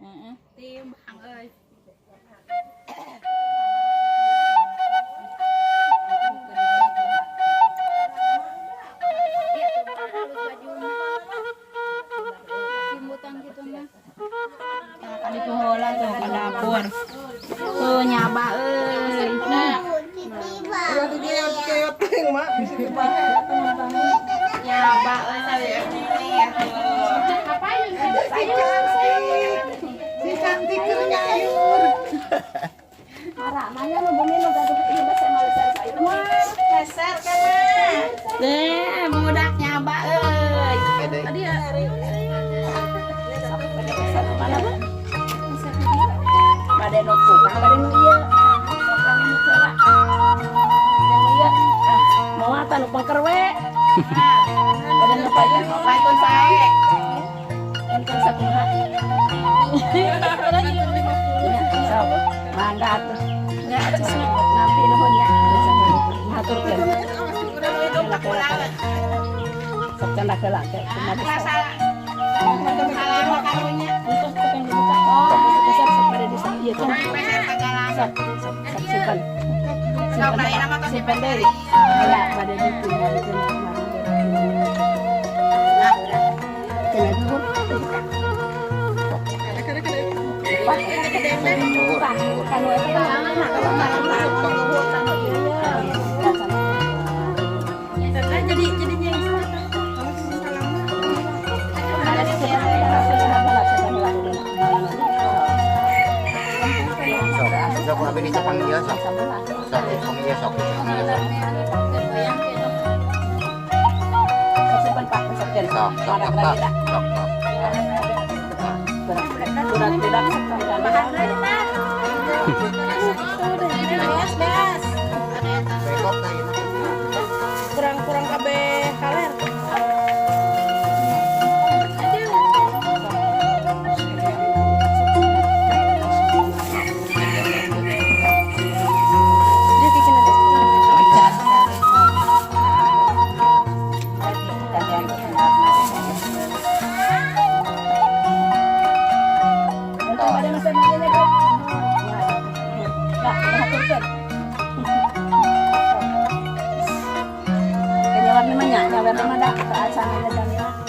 tim bang ơi di pohola tuh ke dapur tuh nyaba nyaba si cantik nyayur mana lo bumi lo gaduh ini bahasa Malaysia sayur dasar kana budak nyaba tadi ya pada nutup pada nu ieu mau ata nu pangker we pada nu pae lain sae kan sakumaha mangga atuh nampi nuhunnya ngaturkeun sok canda heula teh kumaha salah karunya untuk pengen dibuka besar pada di sana ieu kan simpan simpan deui aya pada ditinggalkeun kena dulu sok abis itu panggil sok panggil sok simpan pak sekjen sok kurang kabe kaler warna mana? Warna mana? Saat sana ada